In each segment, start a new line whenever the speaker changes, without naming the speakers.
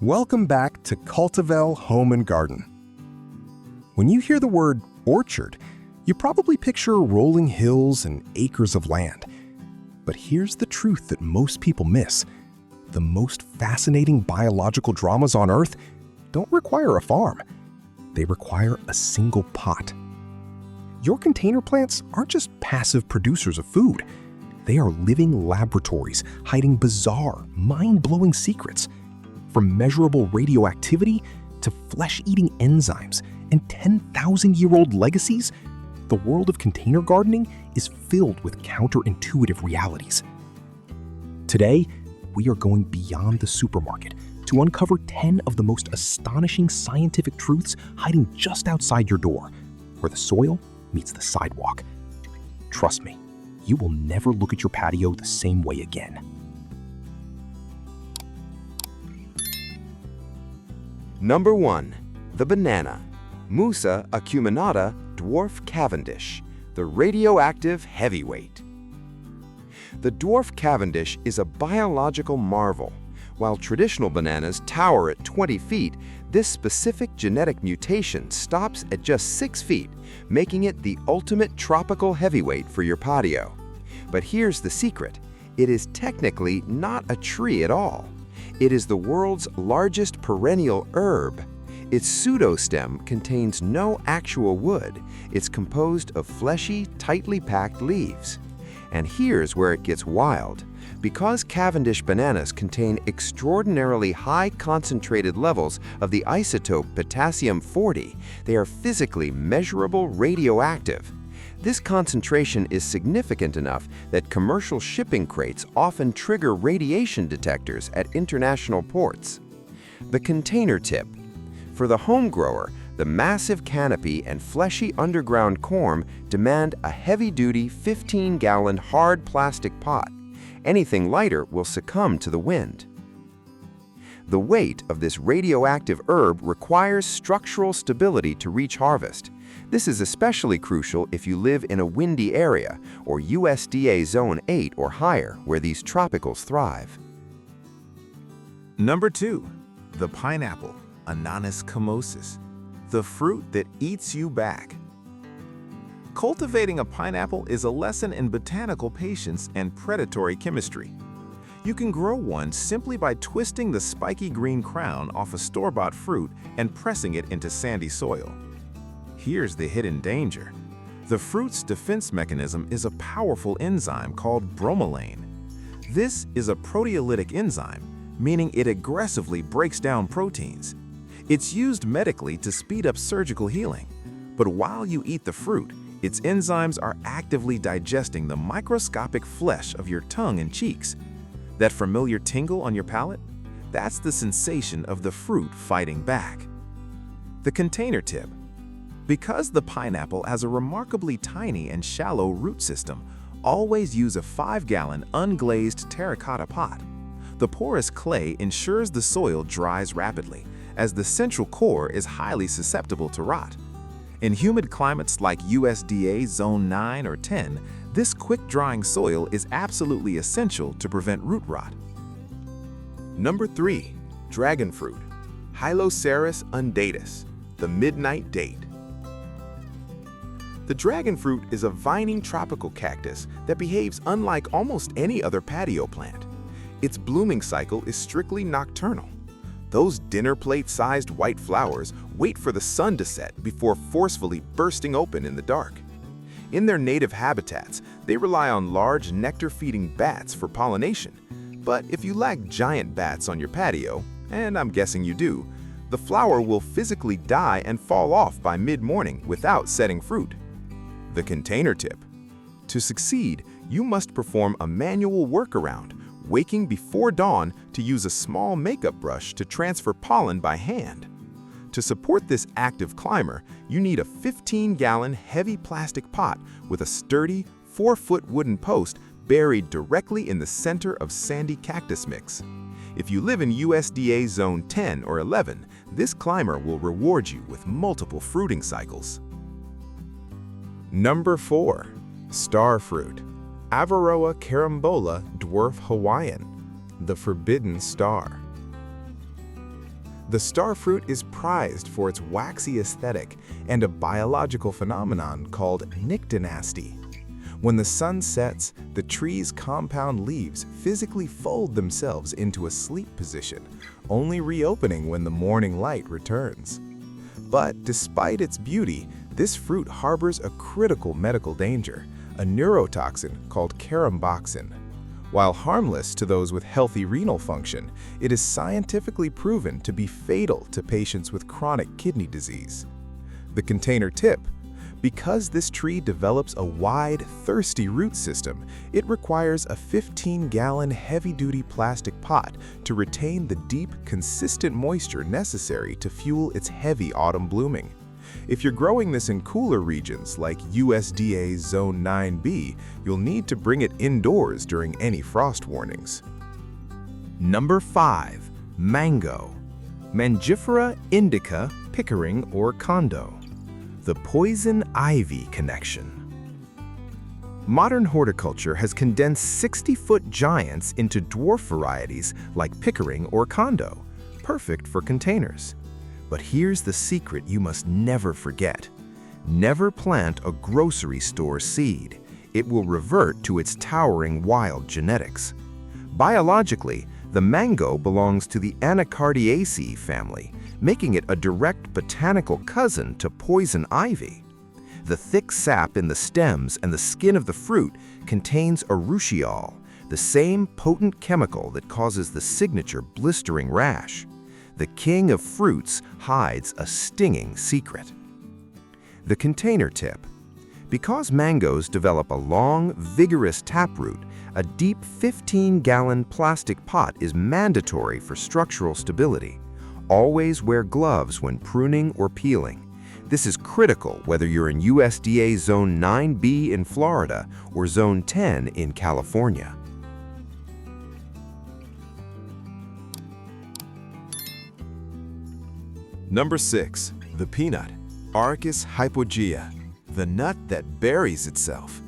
Welcome back to Cultivel Home and Garden. When you hear the word orchard, you probably picture rolling hills and acres of land. But here's the truth that most people miss. The most fascinating biological dramas on Earth don't require a farm. They require a single pot. Your container plants aren't just passive producers of food. They are living laboratories hiding bizarre, mind-blowing secrets. From measurable radioactivity to flesh-eating enzymes and 10,000-year-old legacies, the world of container gardening is filled with counterintuitive realities. Today, we are going beyond the supermarket to uncover 10 of the most astonishing scientific truths hiding just outside your door, where the soil meets the sidewalk. Trust me, you will never look at your patio the same way again.
Number 1. The banana. Musa acuminata Dwarf Cavendish, the radioactive heavyweight. The Dwarf Cavendish is a biological marvel. While traditional bananas tower at 20 feet, this specific genetic mutation stops at just 6 feet, making it the ultimate tropical heavyweight for your patio. But here's the secret. It is technically not a tree at all. It is the world's largest perennial herb. Its pseudostem contains no actual wood. It's composed of fleshy, tightly packed leaves. And here's where it gets wild. Because Cavendish bananas contain extraordinarily high concentrated levels of the isotope potassium-40, they are physically measurable radioactive. This concentration is significant enough that commercial shipping crates often trigger radiation detectors at international ports. The container tip. For the home grower, the massive canopy and fleshy underground corm demand a heavy-duty 15-gallon hard plastic pot. Anything lighter will succumb to the wind. The weight of this radioactive herb requires structural stability to reach harvest. This is especially crucial if you live in a windy area or USDA Zone 8 or higher, where these tropicals thrive.
Number 2. The pineapple, Ananas comosus, the fruit that eats you back. Cultivating a pineapple is a lesson in botanical patience and predatory chemistry. You can grow one simply by twisting the spiky green crown off a store-bought fruit and pressing it into sandy soil. Here's the hidden danger. The fruit's defense mechanism is a powerful enzyme called bromelain. This is a proteolytic enzyme, meaning it aggressively breaks down proteins. It's used medically to speed up surgical healing. But while you eat the fruit, its enzymes are actively digesting the microscopic flesh of your tongue and cheeks. That familiar tingle on your palate? That's the sensation of the fruit fighting back. The container tip. Because the pineapple has a remarkably tiny and shallow root system, always use a 5-gallon unglazed terracotta pot. The porous clay ensures the soil dries rapidly, as the central core is highly susceptible to rot. In humid climates like USDA Zone 9 or 10, this quick-drying soil is absolutely essential to prevent root rot.
Number 3. Dragon fruit, Hyloceras undatus, the midnight date. The dragon fruit is a vining tropical cactus that behaves unlike almost any other patio plant. Its blooming cycle is strictly nocturnal. Those dinner plate-sized white flowers wait for the sun to set before forcefully bursting open in the dark. In their native habitats, they rely on large nectar-feeding bats for pollination. But if you lack giant bats on your patio, and I'm guessing you do, the flower will physically die and fall off by mid-morning without setting fruit. The container tip. To succeed, you must perform a manual workaround, waking before dawn to use a small makeup brush to transfer pollen by hand. To support this active climber, you need a 15-gallon heavy plastic pot with a sturdy 4-foot wooden post buried directly in the center of sandy cactus mix. If you live in USDA Zone 10 or 11, this climber will reward you with multiple fruiting cycles.
Number 4. Star fruit, Avaroa carambola dwarf Hawaiian, the forbidden star.
The star fruit is prized for its waxy aesthetic and a biological phenomenon called nyctinasty. When the sun sets, the tree's compound leaves physically fold themselves into a sleep position, only reopening when the morning light returns. But despite its beauty, this fruit harbors a critical medical danger, a neurotoxin called caramboxin. While harmless to those with healthy renal function, it is scientifically proven to be fatal to patients with chronic kidney disease. The container tip. Because this tree develops a wide, thirsty root system, it requires a 15-gallon heavy-duty plastic pot to retain the deep, consistent moisture necessary to fuel its heavy autumn blooming. If you're growing this in cooler regions like USDA Zone 9B, you'll need to bring it indoors during any frost warnings.
Number 5. Mango. Mangifera indica, Pickering or Condo. The poison ivy connection. Modern horticulture has condensed 60-foot giants into dwarf varieties like Pickering or Condo, perfect for containers. But here's the secret you must never forget. Never plant a grocery store seed. It will revert to its towering wild genetics. Biologically, the mango belongs to the Anacardiaceae family, making it a direct botanical cousin to poison ivy. The thick sap in the stems and the skin of the fruit contains urushiol, the same potent chemical that causes the signature blistering rash. The king of fruits hides a stinging secret. The container tip. Because mangoes develop a long, vigorous taproot, a deep 15-gallon plastic pot is mandatory for structural stability. Always wear gloves when pruning or peeling. This is critical whether you're in USDA Zone 9B in Florida or Zone 10 in California.
Number 6. The peanut, Arachis hypogea, the nut that buries itself.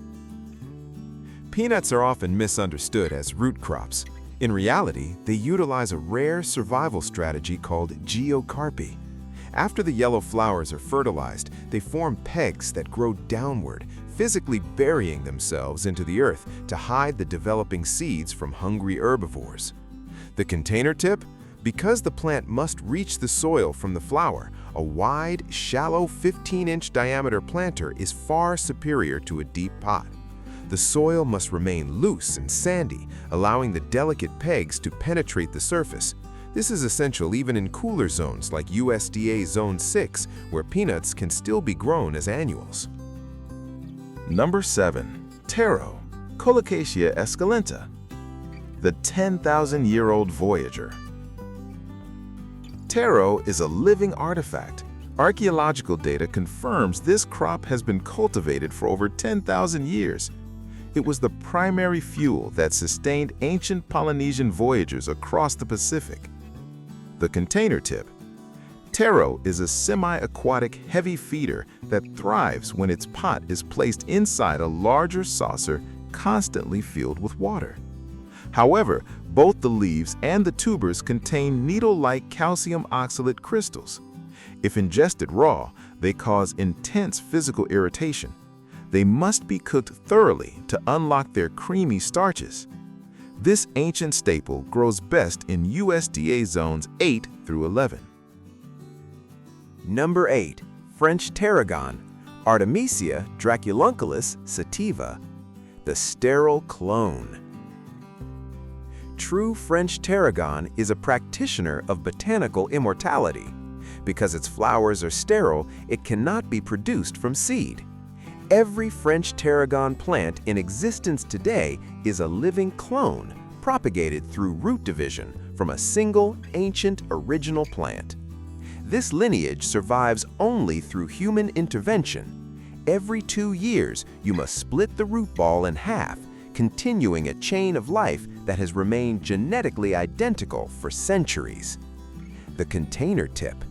Peanuts are often misunderstood as root crops. In reality, they utilize a rare survival strategy called geocarpy. After the yellow flowers are fertilized, they form pegs that grow downward, physically burying themselves into the earth to hide the developing seeds from hungry herbivores. The container tip? Because the plant must reach the soil from the flower, a wide, shallow 15-inch diameter planter is far superior to a deep pot. The soil must remain loose and sandy, allowing the delicate pegs to penetrate the surface. This is essential even in cooler zones like USDA Zone 6, where peanuts can still be grown as annuals.
Number 7. Taro, Colocasia esculenta. The 10,000-year-old voyager. Taro is a living artifact. Archaeological data confirms this crop has been cultivated for over 10,000 years. It was the primary fuel that sustained ancient Polynesian voyagers across the Pacific. The container tip. Taro is a semi-aquatic heavy feeder that thrives when its pot is placed inside a larger saucer constantly filled with water. However, both the leaves and the tubers contain needle-like calcium oxalate crystals. If ingested raw, they cause intense physical irritation. They must be cooked thoroughly to unlock their creamy starches. This ancient staple grows best in USDA zones 8 through 11.
Number 8. French tarragon, Artemisia draculunculus sativa, the sterile clone. True French tarragon is a practitioner of botanical immortality. Because its flowers are sterile, it cannot be produced from seed. Every French tarragon plant in existence today is a living clone, propagated through root division from a single, ancient, original plant. This lineage survives only through human intervention. Every 2 years, you must split the root ball in half, continuing a chain of life that has remained genetically identical for centuries. The container tip.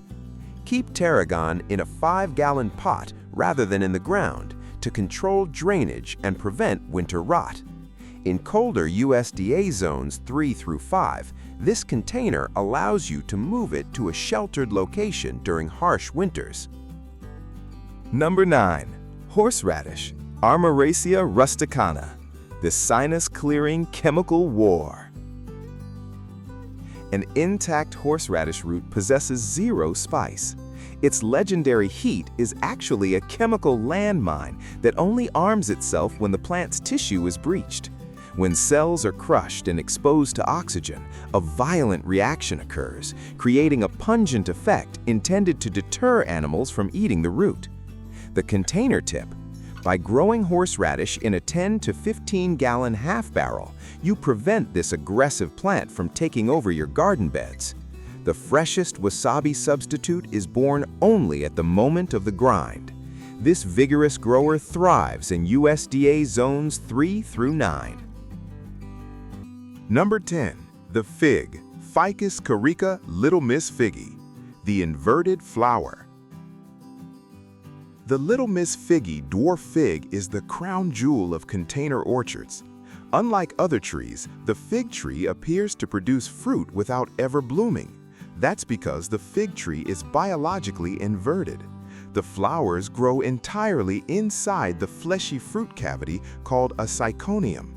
Keep tarragon in a 5-gallon pot rather than in the ground to control drainage and prevent winter rot. In colder USDA zones 3 through 5, This container allows you to move it to a sheltered location during harsh winters.
Number 9. Horseradish, Armoracea rusticana, the sinus-clearing chemical war. An intact horseradish root possesses zero spice. Its legendary heat is actually a chemical landmine that only arms itself when the plant's tissue is breached. When cells are crushed and exposed to oxygen, a violent reaction occurs, creating a pungent effect intended to deter animals from eating the root. The container tip: by growing horseradish in a 10 to 15-gallon half barrel, you prevent this aggressive plant from taking over your garden beds. The freshest wasabi substitute is born only at the moment of the grind. This vigorous grower thrives in USDA zones 3 through 9.
Number 10. The fig, Ficus carica Little Miss Figgy, the inverted flower. The Little Miss Figgy dwarf fig is the crown jewel of container orchards. Unlike other trees, the fig tree appears to produce fruit without ever blooming. That's because the fig tree is biologically inverted. The flowers grow entirely inside the fleshy fruit cavity called a syconium.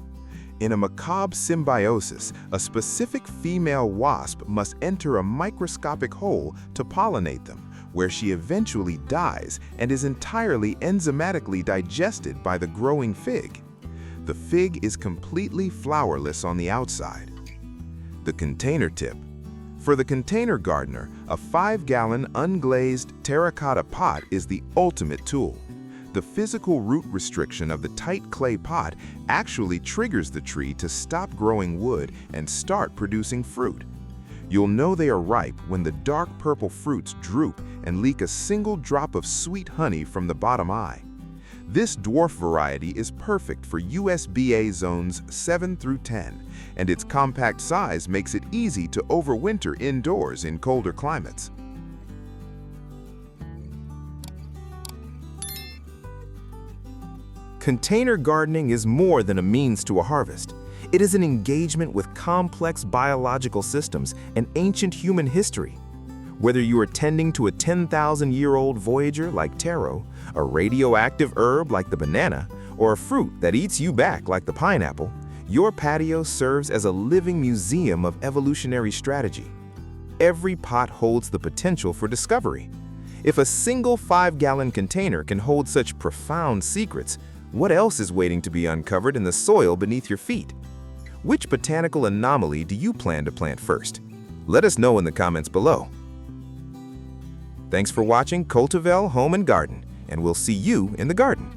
In a macabre symbiosis, a specific female wasp must enter a microscopic hole to pollinate them, where she eventually dies and is entirely enzymatically digested by the growing fig. The fig is completely flowerless on the outside. The container tip: for the container gardener, a 5-gallon unglazed terracotta pot is the ultimate tool. The physical root restriction of the tight clay pot actually triggers the tree to stop growing wood and start producing fruit. You'll know they are ripe when the dark purple fruits droop and leak a single drop of sweet honey from the bottom eye. This dwarf variety is perfect for USBA zones 7 through 10, and its compact size makes it easy to overwinter indoors in colder climates.
Container gardening is more than a means to a harvest. It is an engagement with complex biological systems and ancient human history. Whether you are tending to a 10,000-year-old voyager like taro, a radioactive herb like the banana, or a fruit that eats you back like the pineapple, your patio serves as a living museum of evolutionary strategy. Every pot holds the potential for discovery. If a single 5-gallon container can hold such profound secrets, what else is waiting to be uncovered in the soil beneath your feet? Which botanical anomaly do you plan to plant first? Let us know in the comments below. Thanks for watching Cultivel Home and Garden, and we'll see you in the garden.